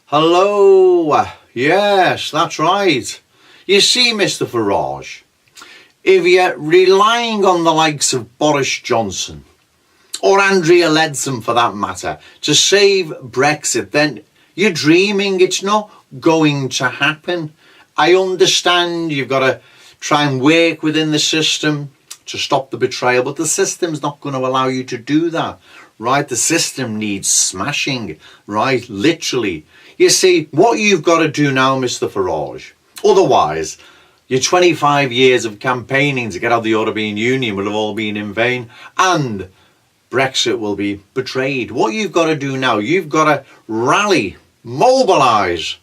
Hello, yes, that's right. You see, Mr. Farage, if you're relying on the likes of Boris Johnson, or Andrea Leadsom for that matter, to save Brexit, then you're dreaming. It's not going to happen. I understand you've got to try and work within the system to stop the betrayal, but the system's not going to allow you to do that, right? The system needs smashing, right? Literally. You see, what you've got to do now, Mr. Farage, otherwise your 25 years of campaigning to get out of the European Union will have all been in vain, and Brexit will be betrayed. What you've got to do now, you've got to rally, mobilise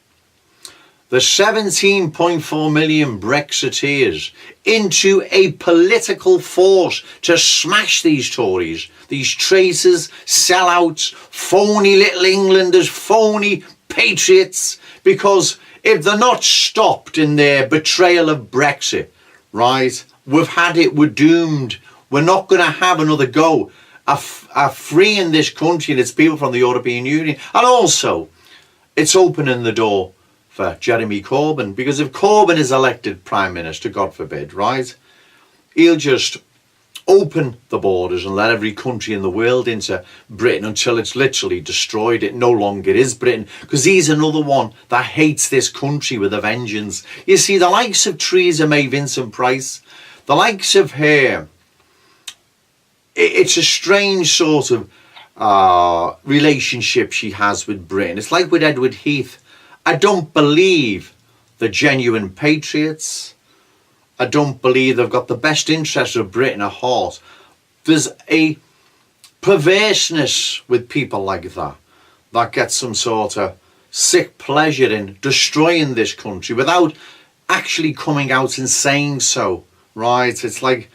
the 17.4 million Brexiteers into a political force to smash these Tories, these traitors, sellouts, phony little Englanders, phony patriots, because if they're not stopped in their betrayal of Brexit, right, we've had it, we're doomed. We're not going to have another go at freeing this country and its people from the European Union. And also, it's opening the door for Jeremy Corbyn, because if Corbyn is elected Prime Minister, God forbid, right, he'll just open the borders and let every country in the world into Britain until it's literally destroyed. It no longer is Britain, because he's another one that hates this country with a vengeance. You see, the likes of Theresa May, Vincent Price, the likes of her, it's a strange sort of relationship she has with Britain. It's like with Edward Heath. I don't believe they're genuine patriots. I don't believe they've got the best interests of Britain at heart. There's a perverseness with people like that gets some sort of sick pleasure in destroying this country without actually coming out and saying so, right? It's like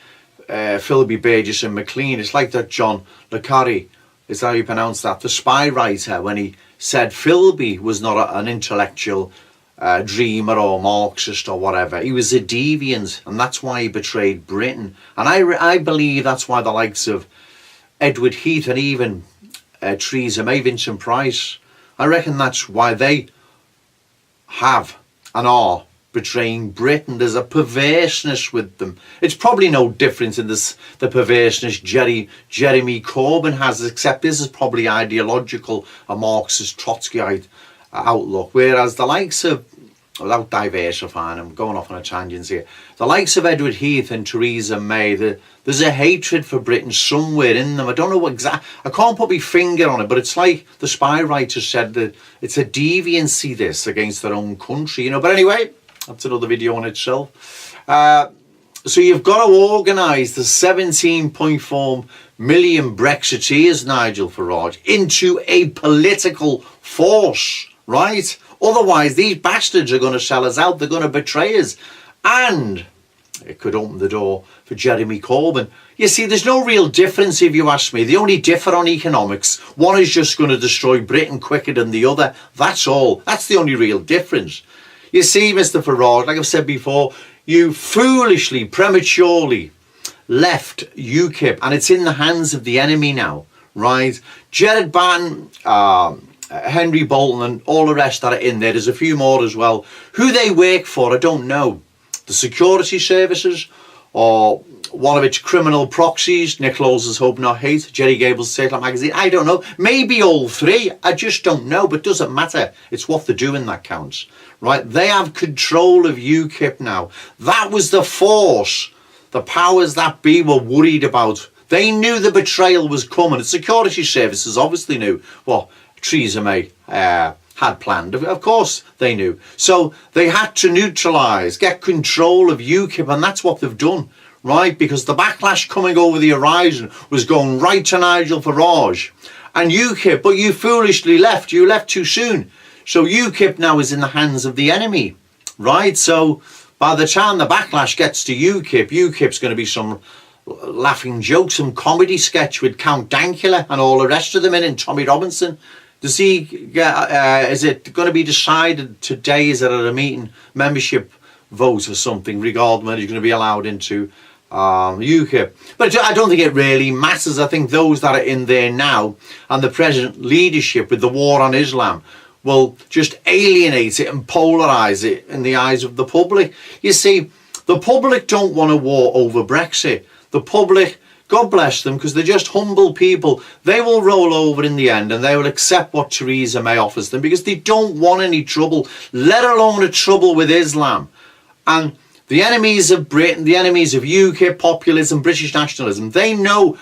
Philby, Burgess and McLean. It's like that John le Carre, is how you pronounce that, the spy writer, when he said Philby was not an intellectual dreamer or Marxist or whatever. He was a deviant, and that's why he betrayed Britain. And I believe that's why the likes of Edward Heath and even Theresa May, Vincent Price, I reckon that's why they have and are betraying Britain. There's a perverseness with them. It's probably no different in the perverseness Jeremy Corbyn has, except this is probably ideological, a Marxist Trotskyite outlook, whereas the likes of, without diversifying, I'm going off on a tangent here, the likes of Edward Heath and Theresa May, there's a hatred for Britain somewhere in them. I don't know what I can't put my finger on it, but it's like the spy writer said, that it's a deviancy, this, against their own country, you know. But anyway, that's another video on itself. So you've got to organise the 17.4 million Brexiteers, Nigel Farage, into a political force, right? Otherwise, these bastards are going to sell us out. They're going to betray us. And it could open the door for Jeremy Corbyn. You see, there's no real difference, if you ask me. They only differ on economics. One is just going to destroy Britain quicker than the other. That's all. That's the only real difference. You see, Mr. Farage, like I've said before, you foolishly, prematurely left UKIP, and it's in the hands of the enemy now, right? Jared Barton, Henry Bolton and all the rest that are in there. There's a few more as well. Who they work for, I don't know. The security services, or one of its criminal proxies, Nick Lowell's Hope Not Hate, Jerry Gable's Satellite Magazine, I don't know. Maybe all three, I just don't know, but it doesn't matter. It's what they're doing that counts, right? They have control of UKIP now. That was the force the powers that be were worried about. They knew the betrayal was coming. The security services obviously knew what Theresa May had planned. Of course they knew. So they had to neutralise, get control of UKIP, and that's what they've done, right? Because the backlash coming over the horizon was going right to Nigel Farage and UKIP, but you foolishly left. You left too soon. So UKIP now is in the hands of the enemy, right? So by the time the backlash gets to UKIP, UKIP's going to be some laughing joke, some comedy sketch with Count Dankula and all the rest of them in, and Tommy Robinson. Does he get, is it going to be decided today? Is it at a meeting, membership vote or something, regarding whether he's going to be allowed into UKIP? But I don't think it really matters. I think those that are in there now and the present leadership with the war on Islam will just alienate it and polarise it in the eyes of the public. You see, the public don't want a war over Brexit. The public, God bless them, because they're just humble people. They will roll over in the end and they will accept what Theresa May offers them because they don't want any trouble, let alone a trouble with Islam. And the enemies of Britain, the enemies of UK populism, British nationalism, they know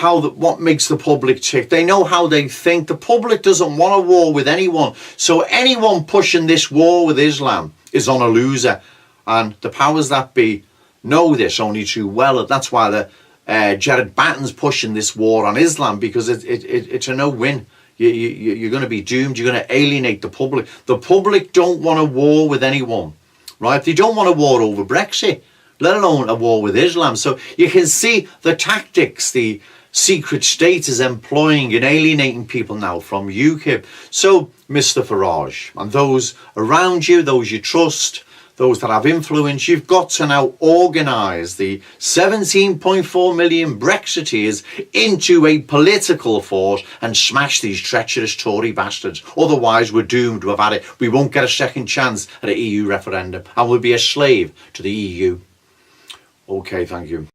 what makes the public tick. They know how they think. The public doesn't want a war with anyone. So anyone pushing this war with Islam is on a loser. And the powers that be know this only too well. That's why Jared Batten's pushing this war on Islam, because it's a no-win. You're going to be doomed. You're going to alienate the public. The public don't want a war with anyone, right? They don't want a war over Brexit, let alone a war with Islam. So you can see the tactics the secret state is employing in alienating people now from UKIP. So, Mr. Farage, and those around you, those you trust, those that have influence, you've got to now organise the 17.4 million Brexiteers into a political force and smash these treacherous Tory bastards. Otherwise, we're doomed to have had it. We won't get a second chance at an EU referendum and we'll be a slave to the EU. Okay, thank you.